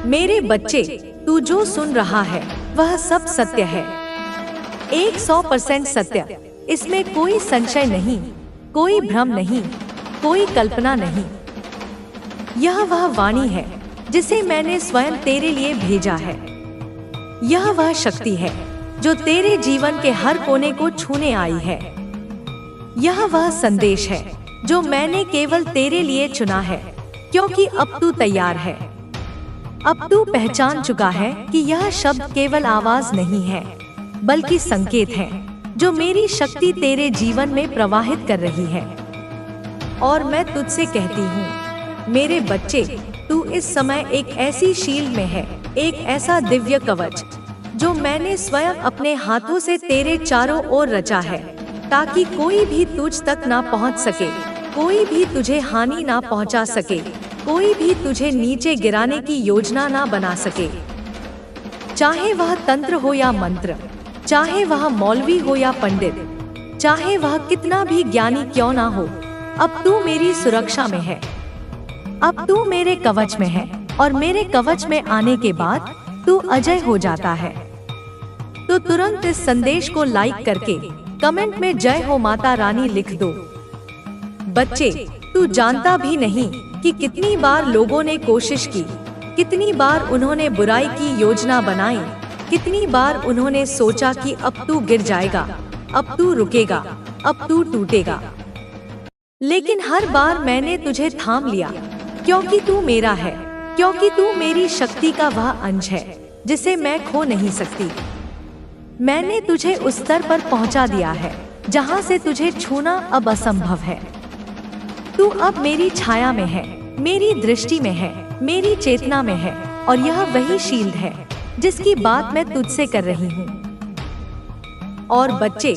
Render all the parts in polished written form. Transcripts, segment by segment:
मेरे बच्चे, तू जो सुन रहा है वह सब सत्य है, 100% सत्य। इसमें कोई संशय नहीं, कोई भ्रम नहीं, कोई कल्पना नहीं। यह वह वाणी है जिसे मैंने स्वयं तेरे लिए भेजा है। यह वह शक्ति है जो तेरे जीवन के हर कोने को छूने आई है। यह वह संदेश है जो मैंने केवल तेरे लिए चुना है, क्योंकि अब तू तैयार है। अब तू पहचान चुका है कि यह शब्द केवल आवाज नहीं है, बल्कि संकेत है जो मेरी शक्ति तेरे जीवन में प्रवाहित कर रही है। और मैं तुझसे कहती हूँ, मेरे बच्चे, तू इस समय एक ऐसी शील्ड में है, एक ऐसा दिव्य कवच जो मैंने स्वयं अपने हाथों से तेरे चारों ओर रचा है, ताकि कोई भी तुझ तक ना पहुँच सके, कोई भी तुझे हानि ना पहुँचा सके, कोई भी तुझे नीचे गिराने की योजना ना बना सके। चाहे वह तंत्र हो या मंत्र, चाहे वह मौलवी हो या पंडित, चाहे वह कितना भी ज्ञानी क्यों ना हो, अब तू मेरी सुरक्षा में है। अब तू मेरे कवच में है, और मेरे कवच में आने के बाद तू अजय हो जाता है। तो तुरंत इस संदेश को लाइक करके कमेंट में जय हो माता रानी लिख दो। बच्चे, तू जानता भी नहीं कि कितनी बार लोगों ने कोशिश की, कितनी बार उन्होंने बुराई की योजना बनाई, कितनी बार उन्होंने सोचा कि अब तू गिर जाएगा, अब तू रुकेगा, अब तू टूटेगा। लेकिन हर बार मैंने तुझे थाम लिया, क्योंकि तू मेरा है, क्योंकि तू मेरी शक्ति का वह अंश है जिसे मैं खो नहीं सकती। मैंने तुझे उस स्तर पर पहुंचा दिया है जहां से तुझे छूना अब असंभव है। तू अब मेरी छाया में है, मेरी दृष्टि में है, मेरी चेतना में है, और यह वही शील्ड है जिसकी बात मैं तुझसे कर रही हूँ। और बच्चे,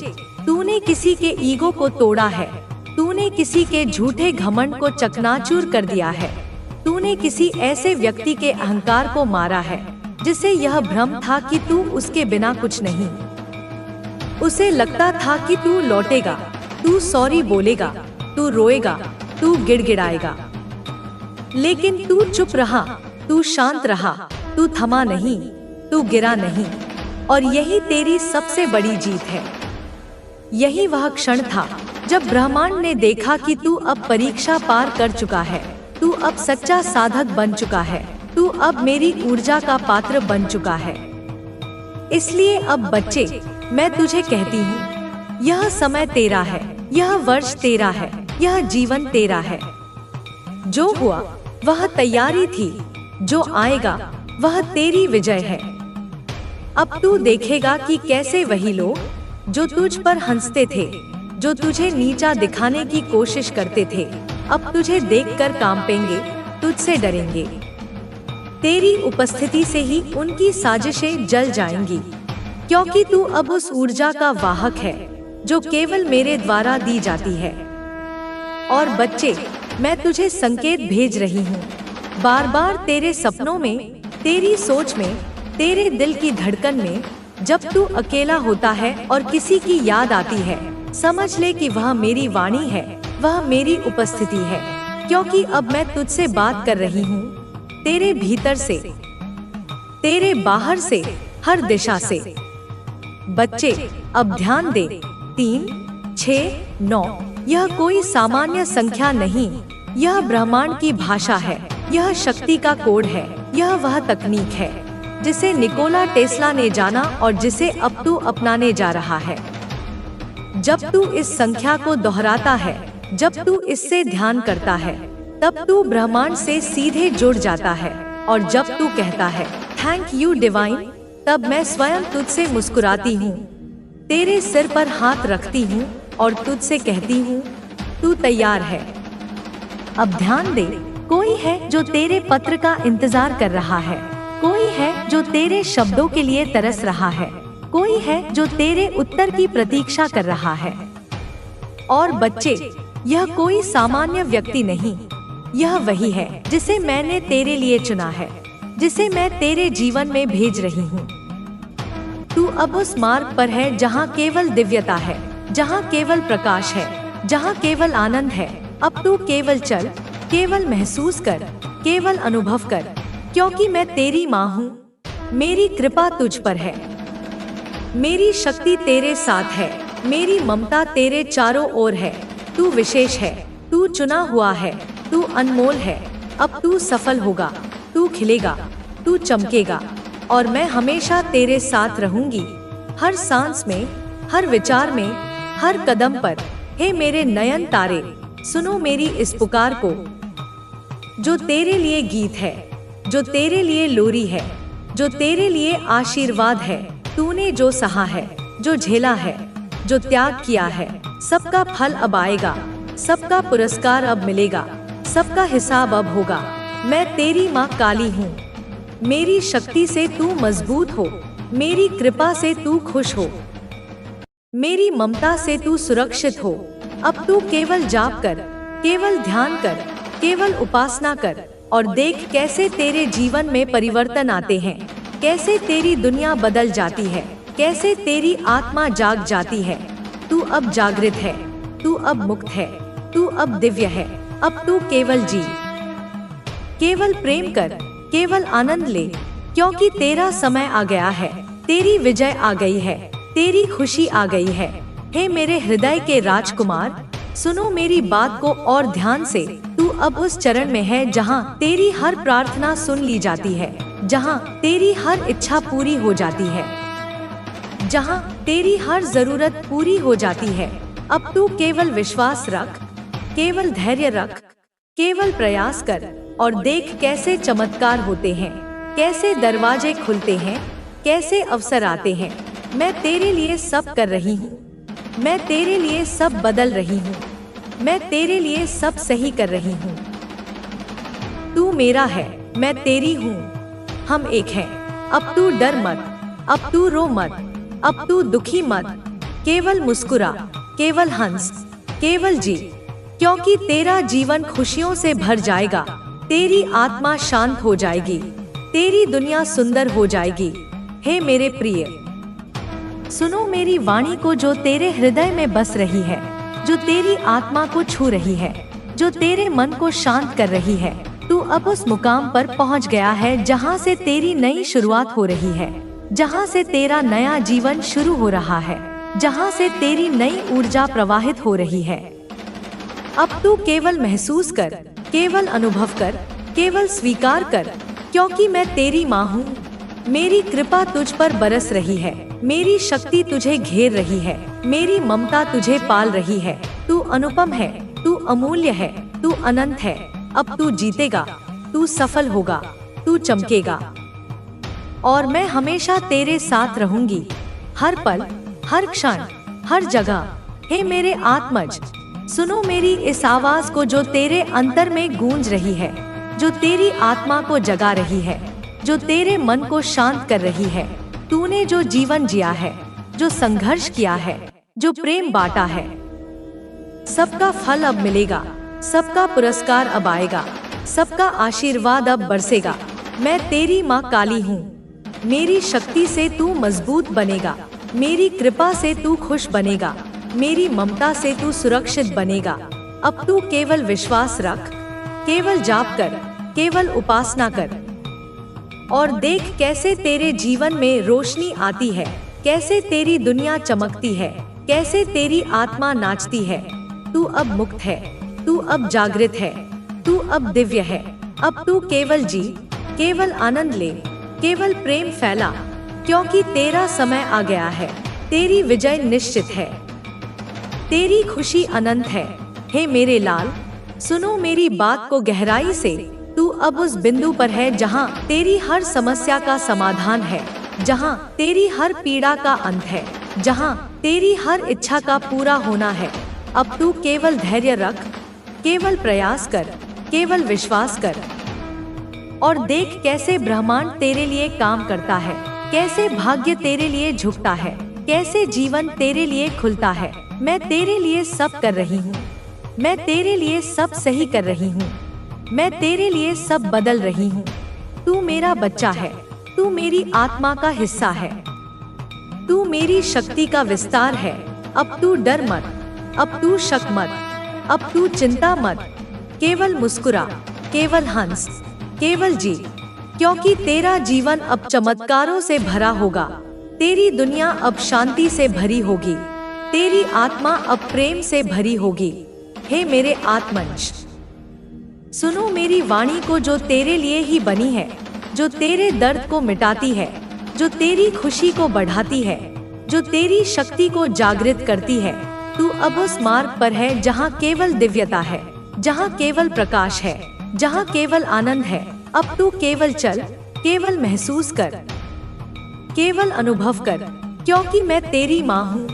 तूने किसी के ईगो को तोड़ा है, तूने किसी के झूठे घमंड को चकनाचूर कर दिया है, तूने किसी ऐसे व्यक्ति के अहंकार को मारा है जिसे यह भ्रम था कि तू उसके बिना कुछ नहीं। उसे लगता था कि तू लौटेगा, तू सॉरी बोलेगा, तू रोएगा, तू गिड़गिड़ाएगा। लेकिन तू चुप रहा, तू शांत रहा, तू थमा नहीं, तू गिरा नहीं। और यही तेरी सबसे बड़ी जीत है। यही वह क्षण था जब ब्रह्मांड ने देखा कि तू अब परीक्षा पार कर चुका है, तू अब सच्चा साधक बन चुका है, तू अब मेरी ऊर्जा का पात्र बन चुका है। इसलिए अब बच्चे, मैं तुझे कहती हूँ, यह समय तेरा है, यह वर्ष तेरा है, यह जीवन तेरा है। जो हुआ वह तैयारी थी, जो आएगा वह तेरी विजय है। अब तू देखेगा कि कैसे वही लोग जो तुझ पर हंसते थे, जो तुझे नीचा दिखाने की कोशिश करते थे, अब तुझे देखकर कांपेंगे, तुझसे डरेंगे। तेरी उपस्थिति से ही उनकी साजिशें जल जाएंगी, क्योंकि तू अब उस ऊर्जा का वाहक है जो केवल मेरे द्वारा दी जाती है। और बच्चे, मैं तुझे संकेत भेज रही हूँ, बार बार तेरे सपनों में, तेरी सोच में, तेरे दिल की धड़कन में। जब तू अकेला होता है और किसी की याद आती है, समझ ले कि वह मेरी वाणी है, वह मेरी उपस्थिति है, क्योंकि अब मैं तुझसे बात कर रही हूँ, तेरे भीतर से, तेरे बाहर से, हर दिशा से। बच्चे, अब ध्यान दे, 3, 6, 9, यह कोई सामान्य संख्या नहीं, यह ब्रह्मांड की भाषा है, यह शक्ति का कोड है, यह वह तकनीक है जिसे निकोला टेस्ला ने जाना और जिसे अब तू अपनाने जा रहा है। जब तू इस संख्या को दोहराता है, जब तू इससे ध्यान करता है, तब तू ब्रह्मांड से सीधे जुड़ जाता है। और जब तू कहता है थैंक यू डिवाइन, तब मैं स्वयं तुझसे मुस्कुराती हूँ, तेरे सिर पर हाथ रखती हूँ और तुझसे कहती हूँ, तू तैयार है। अब ध्यान दे, कोई है जो तेरे पत्र का इंतजार कर रहा है, कोई है जो तेरे शब्दों के लिए तरस रहा है, कोई है जो तेरे उत्तर की प्रतीक्षा कर रहा है। और बच्चे, यह कोई सामान्य व्यक्ति नहीं, यह वही है जिसे मैंने तेरे लिए चुना है, जिसे मैं तेरे जीवन में भेज रही हूँ। तू अब उस मार्ग पर है जहाँ केवल दिव्यता है, जहाँ केवल प्रकाश है, जहाँ केवल आनंद है। अब तू केवल चल, केवल महसूस कर, केवल अनुभव कर, क्योंकि मैं तेरी माँ हूँ। मेरी कृपा तुझ पर है, मेरी शक्ति तेरे साथ है, मेरी ममता तेरे चारों ओर है। तू विशेष है, तू चुना हुआ है, तू अनमोल है। अब तू सफल होगा, तू खिलेगा, तू चमकेगा, और मैं हमेशा तेरे साथ रहूंगी। हर सांस में, हर विचार में, हर कदम पर। हे मेरे नयन तारे, सुनो मेरी इस पुकार को, जो तेरे लिए गीत है, जो तेरे लिए लोरी है, जो तेरे लिए आशीर्वाद है। तूने जो सहा है, जो झेला है, जो त्याग किया है, सबका फल अब आएगा, सबका पुरस्कार अब मिलेगा, सबका हिसाब अब होगा। मैं तेरी माँ काली हूँ। मेरी शक्ति से तू मजबूत हो, मेरी कृपा से तू खुश हो, मेरी ममता से तू सुरक्षित हो। अब तू केवल जाप कर, केवल ध्यान कर, केवल उपासना कर, और देख कैसे तेरे जीवन में परिवर्तन आते हैं, कैसे तेरी दुनिया बदल जाती है, कैसे तेरी आत्मा जाग जाती है। तू अब जागृत है, तू अब मुक्त है, तू अब दिव्य है। अब तू केवल जी, केवल प्रेम कर, केवल आनंद ले, क्योंकि तेरा समय आ गया है, तेरी विजय आ गई है, तेरी खुशी आ गई है। हे मेरे हृदय के राजकुमार, सुनो मेरी बात को और ध्यान से। तू अब उस चरण में है जहाँ तेरी हर प्रार्थना सुन ली जाती है, जहाँ तेरी हर इच्छा पूरी हो जाती है, जहाँ तेरी हर जरूरत पूरी हो जाती है। अब तू केवल विश्वास रख, केवल धैर्य रख, केवल प्रयास कर, और देख कैसे चमत्कार होते हैं, कैसे दरवाजे खुलते हैं, कैसे अवसर आते हैं। मैं तेरे लिए सब कर रही हूँ, मैं तेरे लिए सब बदल रही हूँ, मैं तेरे लिए सब सही कर रही हूँ। तू मेरा है, मैं तेरी हूँ, हम एक हैं। अब तू डर मत, अब तू रो मत, अब तू दुखी मत, केवल मुस्कुरा, केवल हंस, केवल जी, क्योंकि तेरा जीवन खुशियों से भर जाएगा, तेरी आत्मा शांत हो जाएगी, तेरी दुनिया सुंदर हो जाएगी। हे मेरे प्रिय, सुनो मेरी वाणी को जो तेरे हृदय में बस रही है, जो तेरी आत्मा को छू रही है, जो तेरे मन को शांत कर रही है। तू अब उस मुकाम पर पहुंच गया है जहां से तेरी नई शुरुआत हो रही है, जहां से तेरा नया जीवन शुरू हो रहा है, जहां से तेरी नई ऊर्जा प्रवाहित हो रही है। अब तू केवल महसूस कर, केवल अनुभव कर, केवल स्वीकार कर, क्योंकि मैं तेरी माँ हूँ। मेरी कृपा तुझ पर बरस रही है, मेरी शक्ति तुझे घेर रही है, मेरी ममता तुझे पाल रही है। तू अनुपम है, तू अमूल्य है, तू अनंत है। अब तू जीतेगा, तू सफल होगा, तू चमकेगा, और मैं हमेशा तेरे साथ रहूंगी, हर पल, हर क्षण, हर जगह। हे मेरे आत्मज, सुनो मेरी इस आवाज को जो तेरे अंतर में गूंज रही है, जो तेरी आत्मा को जगा रही है, जो तेरे मन को शांत कर रही है। तूने जो जीवन जिया है, जो संघर्ष किया है, जो प्रेम बांटा है, सबका फल अब मिलेगा, सबका पुरस्कार अब आएगा, सबका आशीर्वाद अब बरसेगा। मैं तेरी माँ काली हूँ, मेरी शक्ति से तू मजबूत बनेगा, मेरी कृपा से तू खुश बनेगा, मेरी ममता से तू सुरक्षित बनेगा। अब तू केवल विश्वास रख, केवल जाप कर, केवल उपासना कर, और देख कैसे तेरे जीवन में रोशनी आती है, कैसे तेरी दुनिया चमकती है, कैसे तेरी आत्मा नाचती है। तू अब मुक्त है, तू अब जागृत है, तू अब दिव्य है। अब तू केवल जी, केवल आनंद ले, केवल प्रेम फैला, क्योंकि तेरा समय आ गया है, तेरी विजय निश्चित है, तेरी खुशी अनंत है। हे मेरे लाल, सुनो मेरी बात को गहराई से। तू अब उस बिंदु पर है जहां तेरी हर समस्या का समाधान है, जहां तेरी हर पीड़ा का अंत है, जहां तेरी हर इच्छा का पूरा होना है। अब तू केवल धैर्य रख, केवल प्रयास कर, केवल विश्वास कर, और देख कैसे ब्रह्मांड तेरे लिए काम करता है, कैसे भाग्य तेरे लिए झुकता है, कैसे जीवन तेरे लिए खुलता है। मैं तेरे लिए सब कर रही हूँ, मैं तेरे लिए सब सही कर रही हूँ, मैं तेरे लिए सब बदल रही हूँ। तू मेरा बच्चा है, तू मेरी आत्मा का हिस्सा है, तू मेरी शक्ति का विस्तार है। अब तू डर मत, अब तू शक मत, अब तू चिंता मत, केवल मुस्कुरा, केवल हंस, केवल जी, क्योंकि तेरा जीवन अब चमत्कारों से भरा होगा। तेरी दुनिया अब शांति से भरी होगी। तेरी आत्मा अब प्रेम से भरी होगी। हे मेरे आत्मंश, सुनो मेरी वाणी को जो तेरे लिए ही बनी है, जो तेरे दर्द को मिटाती है, जो तेरी खुशी को बढ़ाती है, जो तेरी शक्ति को जागृत करती है। तू अब उस मार्ग पर है जहाँ केवल दिव्यता है, जहाँ केवल प्रकाश है, जहाँ केवल आनंद है। अब तू केवल चल, केवल महसूस कर, केवल अनुभव कर, क्योंकि मैं तेरी माँ हूँ।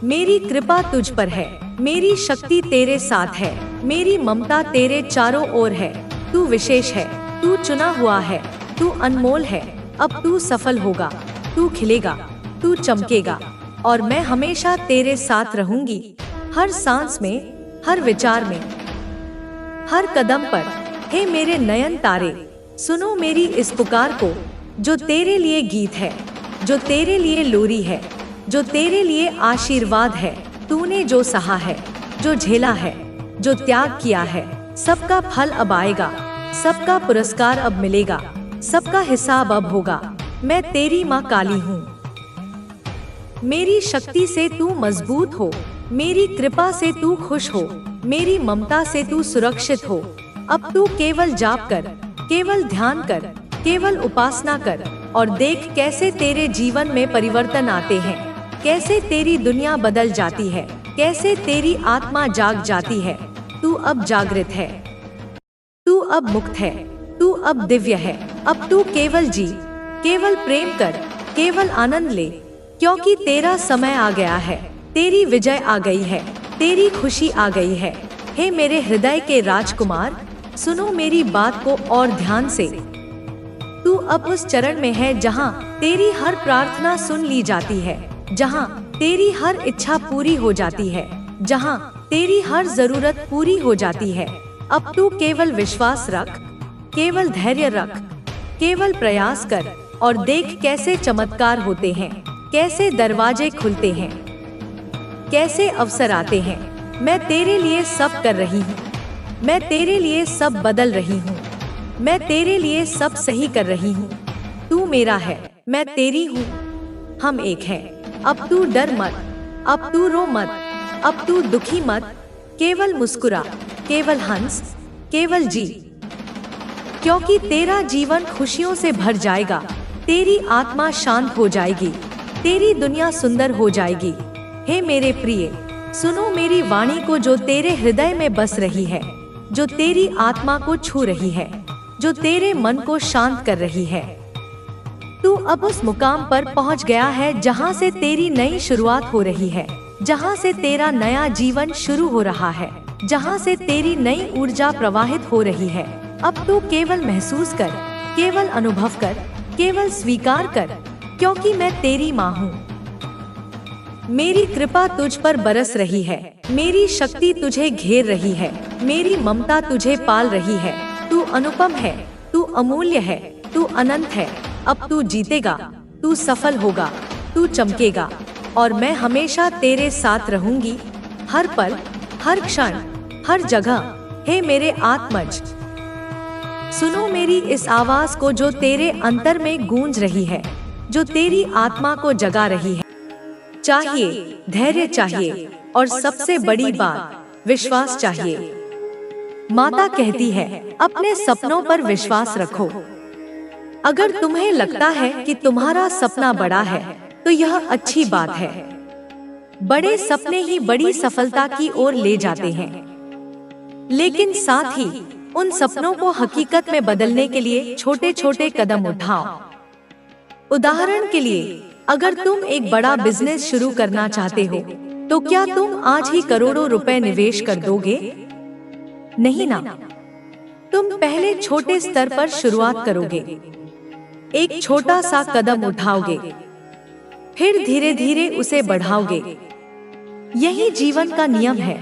मेरी कृपा तुझ पर है, मेरी शक्ति तेरे साथ है, मेरी ममता तेरे चारों ओर है। तू विशेष है, तू चुना हुआ है, तू अनमोल है। अब तू सफल होगा, तू खिलेगा, तू चमकेगा, और मैं हमेशा तेरे साथ रहूंगी। हर सांस में, हर विचार में, हर कदम पर। हे मेरे नयन तारे, सुनो मेरी इस पुकार को, जो तेरे लिए गीत है, जो तेरे लिए लोरी है, जो तेरे लिए आशीर्वाद है। तूने जो सहा है, जो झेला है, जो त्याग किया है, सबका फल अब आएगा, सबका पुरस्कार अब मिलेगा, सबका हिसाब अब होगा। मैं तेरी माँ काली हूँ। मेरी शक्ति से तू मजबूत हो, मेरी कृपा से तू खुश हो, मेरी ममता से तू सुरक्षित हो। अब तू केवल जाप कर, केवल ध्यान कर, केवल उपासना कर, और देख कैसे तेरे जीवन में परिवर्तन आते हैं, कैसे तेरी दुनिया बदल जाती है, कैसे तेरी आत्मा जाग जाती है। तू अब जागृत है, तू अब मुक्त है, तू अब दिव्य है। अब तू केवल जी, केवल प्रेम कर, केवल आनंद ले, क्योंकि तेरा समय आ गया है, तेरी विजय आ गई है, तेरी खुशी आ गई है। हे मेरे हृदय के राजकुमार, सुनो मेरी बात को और ध्यान से। तू अब उस चरण में है जहाँ तेरी हर प्रार्थना सुन ली जाती है, जहाँ तेरी हर इच्छा पूरी हो जाती है, जहाँ तेरी हर जरूरत पूरी हो जाती है। अब तू केवल विश्वास रख, केवल धैर्य रख, केवल प्रयास कर, और देख कैसे चमत्कार होते हैं, कैसे दरवाजे खुलते हैं, कैसे अवसर आते हैं। मैं तेरे लिए सब कर रही हूँ, मैं तेरे लिए सब बदल रही हूँ, मैं तेरे लिए सब सही कर रही हूँ। तू मेरा है, मैं तेरी हूँ, हम एक हैं। अब तू डर मत, अब तू रो मत, अब तू दुखी मत, केवल मुस्कुरा, केवल हंस, केवल जी, क्योंकि तेरा जीवन खुशियों से भर जाएगा। तेरी आत्मा शांत हो जाएगी, तेरी दुनिया सुंदर हो जाएगी। हे मेरे प्रिय, सुनो मेरी वाणी को जो तेरे हृदय में बस रही है, जो तेरी आत्मा को छू रही है, जो तेरे मन को शांत कर रही है। तू अब उस मुकाम पर पहुंच गया है जहां से तेरी नई शुरुआत हो रही है, जहां से तेरा नया जीवन शुरू हो रहा है, जहां से तेरी नई ऊर्जा प्रवाहित हो रही है। अब तू केवल महसूस कर, केवल अनुभव कर, केवल स्वीकार कर, क्योंकि मैं तेरी माँ हूँ। मेरी कृपा तुझ पर बरस रही है, मेरी शक्ति तुझे घेर रही है, मेरी ममता तुझे पाल रही है। तू अनुपम है, तू अमूल्य है, तू अनंत है। अब तू जीतेगा, तू सफल होगा, तू चमकेगा, और मैं हमेशा तेरे साथ रहूंगी, हर पल, हर क्षण, हर जगह। हे मेरे आत्मज, सुनो मेरी इस आवाज को जो तेरे अंतर में गूंज रही है, जो तेरी आत्मा को जगा रही है। चाहिए धैर्य चाहिए, और सबसे बड़ी बात विश्वास चाहिए। माता कहती है, अपने सपनों पर विश्वास रखो। अगर तुम्हें लगता है कि तुम्हारा सपना बड़ा है, तो यह अच्छी बात है। बड़े सपने ही बड़ी सफलता की ओर ले जाते हैं, लेकिन साथ ही उन सपनों को हकीकत में बदलने के लिए छोटे छोटे कदम उठाओ। उदाहरण के लिए, अगर तुम एक बड़ा बिजनेस शुरू करना चाहते हो, तो क्या तुम आज ही करोड़ों रुपए निवेश कर दोगे? नहीं ना। तुम पहले छोटे स्तर पर शुरुआत करोगे, एक छोटा सा कदम उठाओगे, फिर धीरे धीरे उसे बढ़ाओगे। यही जीवन का नियम है।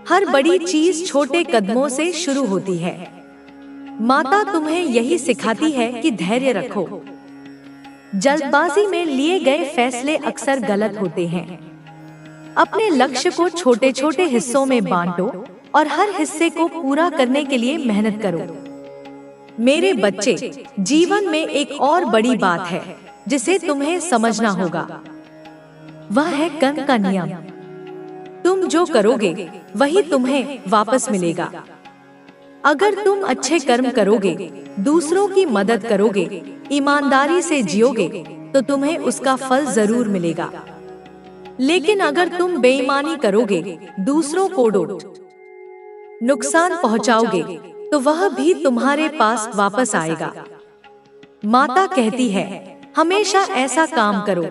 हर बड़ी चीज छोटे कदमों से शुरू होती है। माता तुम्हें यही सिखाती है कि धैर्य रखो। जल्दबाजी में लिए गए फैसले अक्सर गलत होते हैं। अपने लक्ष्य को छोटे छोटे हिस्सों में बांटो और हर हिस्से को पूरा करने के लिए मेहनत करो। मेरे बच्चे, जीवन में एक और बड़ी बात है जिसे तुम्हें समझना होगा। वह है कर्म का नियम। तुम जो करोगे वही तुम्हें वापस मिलेगा। अगर तुम अच्छे कर्म करोगे, दूसरों की मदद करोगे, ईमानदारी से जियोगे, तो तुम्हें उसका फल जरूर मिलेगा। लेकिन अगर तुम बेईमानी करोगे, दूसरों को नुकसान पहुंचाओगे, तो वह भी तुम्हारे पास वापस आएगा। माता कहती है, हमेशा ऐसा काम करो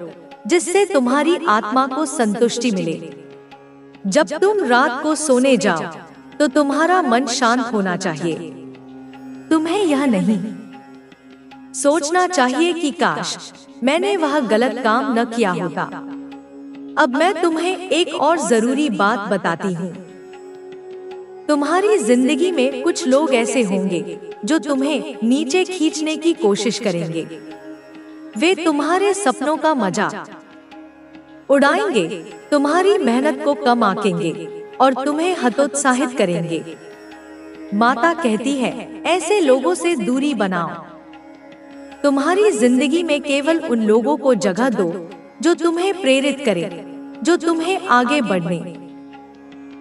जिससे तुम्हारी आत्मा को संतुष्टि मिले। जब तुम रात को सोने जाओ तो तुम्हारा मन शांत होना चाहिए। तुम्हें यह नहीं सोचना चाहिए कि काश मैंने वह गलत काम न किया होता। अब मैं तुम्हें एक और जरूरी बात बताती हूँ। तुम्हारी जिंदगी में कुछ लोग ऐसे होंगे जो तुम्हें नीचे खींचने की कोशिश करेंगे। वे तुम्हारे सपनों का मजाक उड़ाएंगे, तुम्हारी मेहनत को कम आंकेंगे और तुम्हें हतोत्साहित करेंगे। माता कहती है, ऐसे लोगों से दूरी बनाओ। तुम्हारी जिंदगी में केवल उन लोगों को जगह दो जो तुम्हें प्रेरित करें, जो तुम्हें आगे बढ़ने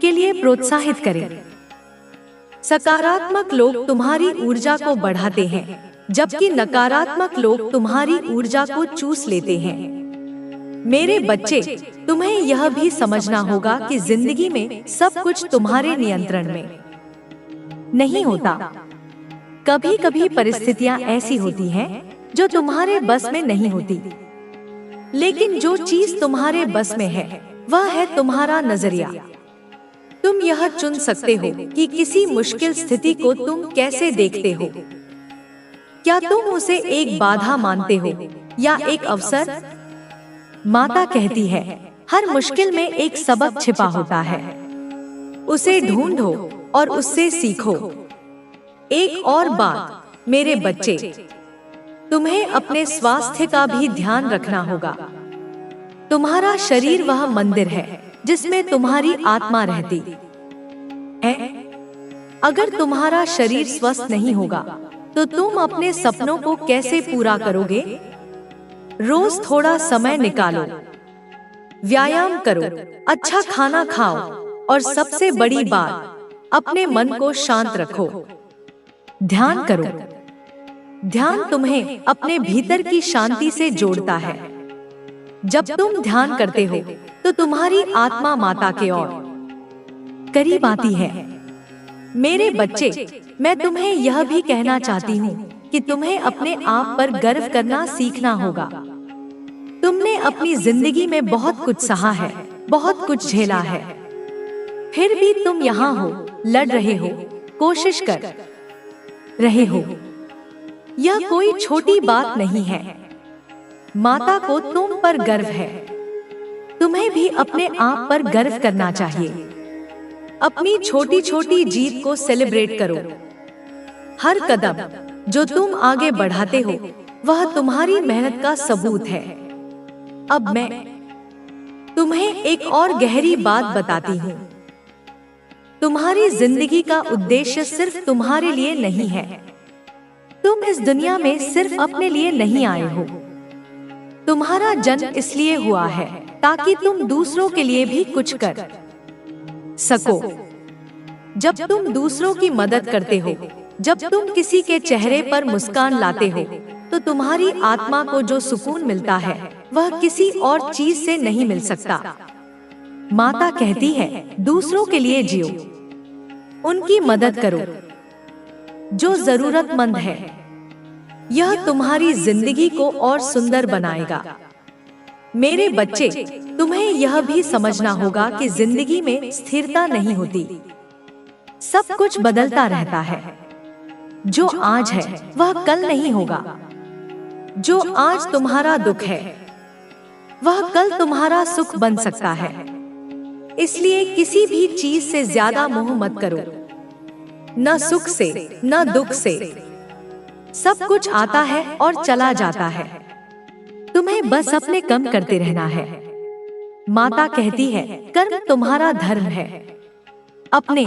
के लिए प्रोत्साहित करें। सकारात्मक लोग तुम्हारी ऊर्जा को बढ़ाते हैं, जबकि नकारात्मक लोग तुम्हारी ऊर्जा को चूस लेते हैं। मेरे बच्चे, तुम्हें यह भी समझना होगा कि जिंदगी में सब कुछ तुम्हारे नियंत्रण में नहीं होता। कभी कभी परिस्थितियां ऐसी होती हैं जो तुम्हारे बस में नहीं होती, लेकिन जो चीज तुम्हारे बस में है वह है तुम्हारा नजरिया। तुम यह चुन सकते हो कि किसी मुश्किल स्थिति को तुम कैसे देखते हो। क्या तुम उसे एक बाधा मानते हो या एक अवसर? माता कहती है, हर मुश्किल में एक सबक छिपा होता है। उसे ढूंढो और उससे सीखो। एक और बात मेरे बच्चे, तुम्हें अपने स्वास्थ्य का भी ध्यान रखना होगा। तुम्हारा शरीर वह मंदिर है जिसमें तुम्हारी आत्मा रहती है। अगर तुम्हारा शरीर स्वस्थ नहीं होगा तो तुम अपने सपनों को कैसे पूरा करोगे? रोज थोड़ा समय निकालो, व्यायाम करो, अच्छा खाना खाओ और सबसे बड़ी बात, अपने मन को शांत रखो। ध्यान करो। ध्यान तुम्हें अपने भीतर की शांति से जोड़ता है। जब तुम ध्यान करते हो तो तुम्हारी आत्मा माता के और करीब आती है। मेरे बच्चे, मैं तुम्हें यह भी कहना चाहती हूँ कि तुम्हें अपने आप पर गर्व करना सीखना होगा। तुमने अपनी जिंदगी में बहुत कुछ सहा है, बहुत कुछ झेला है, फिर भी तुम यहाँ हो, लड़ रहे हो, कोशिश कर रहे हो। यह कोई छोटी बात नहीं है। माता को तुम पर गर्व है। तुम्हें भी अपने आप पर गर्व करना चाहिए। अपनी छोटी छोटी जीत को सेलिब्रेट करो। हर कदम जो तुम आगे बढ़ाते हो वह तुम्हारी मेहनत का सबूत है। अब मैं तुम्हें एक और गहरी बात बताती हूँ। तुम्हारी जिंदगी का उद्देश्य सिर्फ तुम्हारे लिए नहीं है। तुम इस दुनिया में सिर्फ अपने लिए नहीं आए हो। तुम्हारा जन्म इसलिए हुआ है ताकि तुम दूसरों के लिए भी कुछ कर सको। जब तुम दूसरों की मदद करते हो, जब तुम किसी के चेहरे पर मुस्कान लाते हो, तो तुम्हारी आत्मा को जो सुकून मिलता है वह किसी और चीज से नहीं मिल सकता। माता कहती है, दूसरों के लिए जियो, उनकी मदद करो जो जरूरतमंद है। यह तुम्हारी जिंदगी को और सुंदर बनाएगा। मेरे बच्चे, तुम्हें यह भी समझना होगा कि जिंदगी में स्थिरता नहीं होती। सब कुछ बदलता रहता है। जो आज है वह कल नहीं होगा। जो आज तुम्हारा दुख है वह कल तुम्हारा सुख बन सकता है। इसलिए किसी भी चीज से ज्यादा मोह मत करो। न सुख से न दुख से। सब कुछ आता है और चला जाता है। तुम्हें बस अपने कर्म करते रहना है। माता कहती है, कर्म तुम्हारा धर्म है। अपने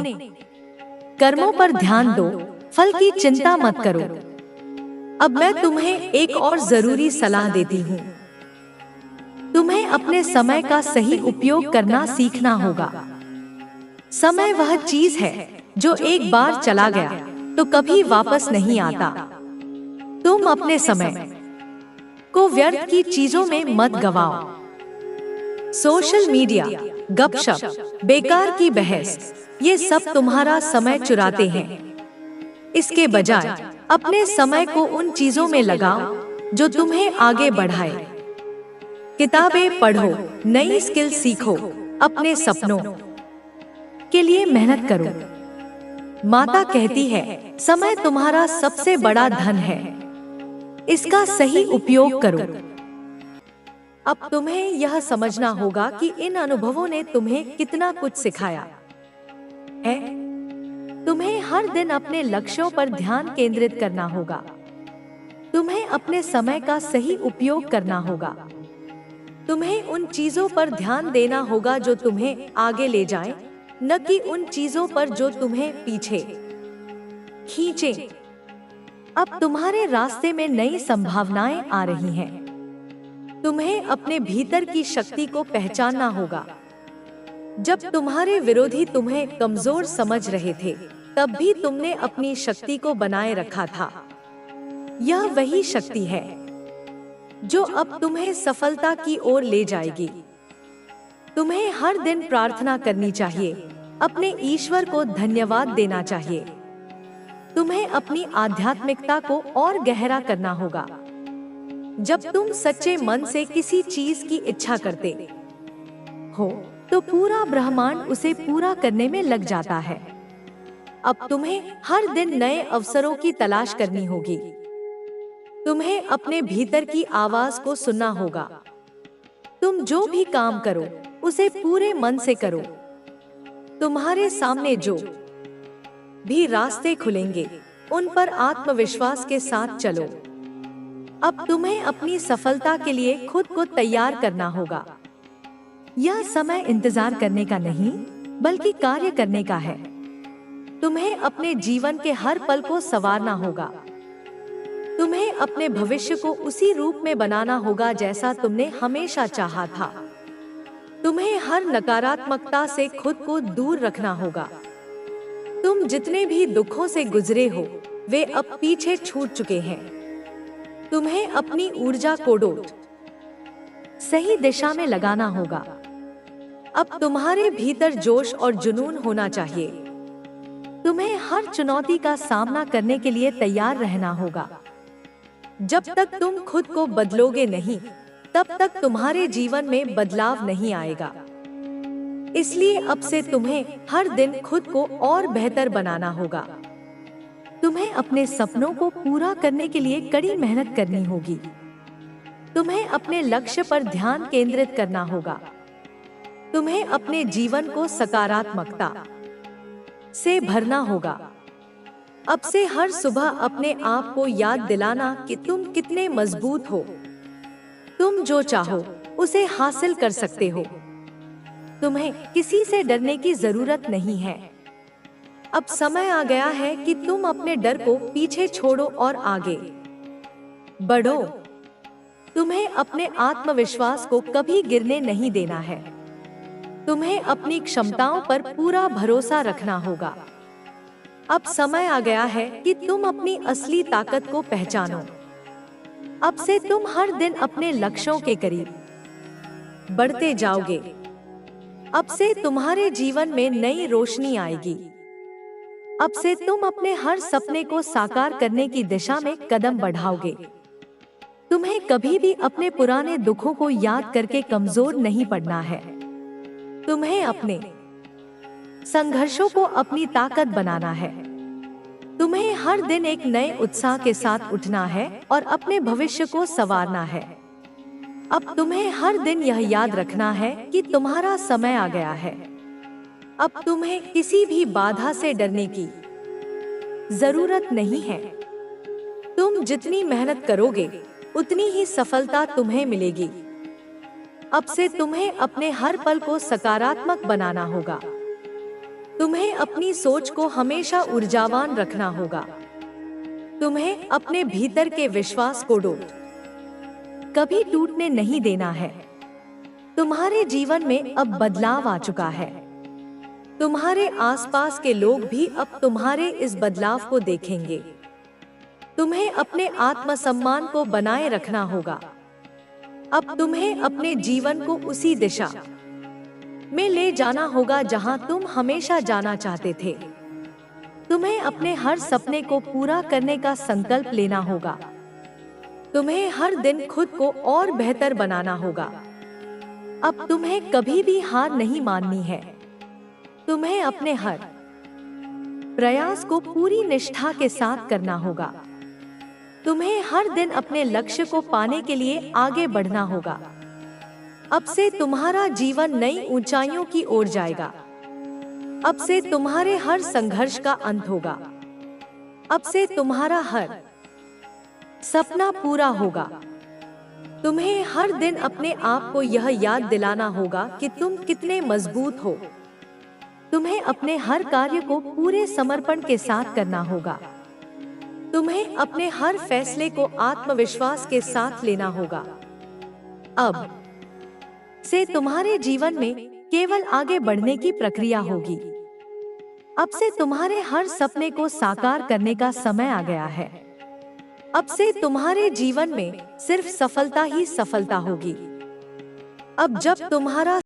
कर्मों पर ध्यान दो, फल की चिंता मत करो। अब मैं तुम्हें एक और जरूरी सलाह देती हूँ। तुम्हें अपने समय का सही उपयोग करना सीखना होगा। समय वह चीज है जो एक बार चला गया तो कभी वापस नहीं आता। तुम अपने समय को व्यर्थ की चीजों में मत गवाओ। सोशल मीडिया, गपशप, बेकार की बहस, ये सब तुम्हारा समय चुराते हैं। इसके बजाय अपने समय को उन चीजों में लगाओ जो तुम्हें आगे बढ़ाए। किताबें पढ़ो, नई स्किल सीखो, अपने सपनों के लिए मेहनत करो। माता कहती है, समय तुम्हारा सबसे बड़ा धन है, इसका सही उपयोग करो। अब तुम्हें यह समझना होगा कि इन अनुभवों ने तुम्हें कितना कुछ सिखाया है। तुम्हें हर दिन अपने लक्ष्यों पर ध्यान केंद्रित करना होगा। तुम्हें अपने समय का सही उपयोग करना होगा। तुम्हें उन चीजों पर ध्यान देना होगा जो तुम्हें आगे ले जाएं, न कि उन चीजों पर जो तुम्हें पीछे खींचे। अब तुम्हारे रास्ते में नई संभावनाएं आ रही हैं। तुम्हें अपने भीतर की शक्ति को पहचानना होगा। जब तुम्हारे विरोधी तुम्हें कमजोर समझ रहे थे, तब भी तुमने अपनी शक्ति को बनाए रखा था। यह वही शक्ति है जो अब तुम्हें सफलता की ओर ले जाएगी। तुम्हें हर दिन प्रार्थना करनी चाहिए, अपने ईश्वर को धन्यवाद देना चाहिए। तुम्हें अपनी आध्यात्मिकता को और गहरा करना होगा। जब तुम सच्चे मन से किसी चीज की इच्छा करते हो, तो पूरा ब्रह्मांड उसे पूरा करने में लग जाता है। अब तुम्हें हर दिन नए अवसरों की तलाश करनी होगी। तुम्हें अपने भीतर की आवाज को सुनना होगा। तुम जो भी काम करो, उसे पूरे मन से करो। तुम्हारे सामने जो भी रास्ते खुलेंगे, उन पर आत्मविश्वास के साथ चलो। अब तुम्हें अपनी सफलता के लिए खुद को तैयार करना होगा। यह समय इंतजार करने का नहीं, बल्कि कार्य करने का है। तुम्हें अपने जीवन के हर पल को संवारना होगा। तुम्हें अपने भविष्य को उसी रूप में बनाना होगा जैसा तुमने हमेशा चाहा था। तुम्हें हर नकारात्मकता से खुद को दूर रखना होगा। तुम जितने भी दुखों से गुजरे हो, वे अब पीछे छूट चुके हैं। तुम्हें अपनी ऊर्जा को सही दिशा में लगाना होगा। अब तुम्हारे भीतर जोश और जुनून होना चाहिए। तुम्हें हर चुनौती का सामना करने के लिए तैयार रहना होगा। जब तक तुम खुद को बदलोगे नहीं, तब तक तुम्हारे जीवन में बदलाव नहीं आएगा। इसलिए अब से तुम्हें हर दिन खुद को और बेहतर बनाना होगा। तुम्हें अपने सपनों को पूरा करने के लिए कड़ी मेहनत करनी होगी। तुम्हें अपने लक्ष्य पर ध्यान केंद्रित करना होगा। तुम्हें अपने जीवन को सकारात्मकता से भरना होगा। अब से हर सुबह अपने आप को याद दिलाना कि तुम कितने मजबूत हो। तुम जो चाहो उसे हासिल कर सकते हो। तुम्हें किसी से डरने की जरूरत नहीं है। अब समय आ गया है कि तुम अपने डर को पीछे छोड़ो और आगे बढ़ो। तुम्हें अपने आत्मविश्वास को कभी गिरने नहीं देना है। तुम्हें अपनी क्षमताओं पर पूरा भरोसा रखना होगा। अब समय आ गया है कि तुम अपनी असली ताकत को पहचानो। अब से तुम हर दिन अपने लक्ष्यों के करीब बढ़ते जाओगे। अब से तुम्हारे जीवन में नई रोशनी आएगी। अब से तुम अपने हर सपने को साकार करने की दिशा में कदम बढ़ाओगे। तुम्हें कभी भी अपने पुराने दुखों को याद करके कमजोर नहीं पड़ना है। तुम्हें अपने संघर्षों को अपनी ताकत बनाना है। तुम्हें हर दिन एक नए उत्साह के साथ उठना है और अपने भविष्य को संवारना है। अब तुम्हें हर दिन यह याद रखना है कि तुम्हारा समय आ गया है। अब तुम्हें किसी भी बाधा से डरने की जरूरत नहीं है। तुम जितनी मेहनत करोगे, उतनी ही सफलता तुम्हें मिलेगी। अब से तुम्हें अपने हर पल को सकारात्मक बनाना होगा। तुम्हें अपनी सोच को हमेशा ऊर्जावान रखना होगा। तुम्हें अपने भीतर के विश्वास को कभी टूटने नहीं देना है। तुम्हारे जीवन में अब बदलाव आ चुका है। तुम्हारे आसपास के लोग भी अब तुम्हारे इस बदलाव को देखेंगे। तुम्हें अपने आत्मसम्मान को बनाए रखना होगा। अब तुम्हें अपने जीवन को उसी दिशा में ले जाना होगा जहां तुम हमेशा जाना चाहते थे। तुम्हें अपने हर सपने को पूरा करने का संकल्प लेना होगा। तुम्हें हर दिन खुद को और बेहतर बनाना होगा। अब तुम्हें कभी भी हार नहीं माननी है। तुम्हें अपने हर प्रयास को पूरी निष्ठा के साथ करना होगा। तुम्हें हर दिन अपने लक्ष्य को पाने के लिए आगे बढ़ना होगा। अब से तुम्हारा जीवन नई ऊंचाइयों की ओर जाएगा। अब से तुम्हारे हर संघर्ष का अंत होगा। अब से तुम्हारा हर सपना पूरा होगा। तुम्हें हर दिन अपने आप को यह याद दिलाना होगा कि तुम कितने मजबूत हो। तुम्हें अपने हर कार्य को पूरे समर्पण के साथ करना होगा। तुम्हें अपने हर फैसले को आत्मविश्वास के साथ लेना होगा। अब से तुम्हारे जीवन में केवल आगे बढ़ने की प्रक्रिया होगी। अब से तुम्हारे हर सपने को साकार करने का समय आ गया है। अब से तुम्हारे जीवन में सिर्फ सफलता ही सफलता होगी। अब जब तुम्हारा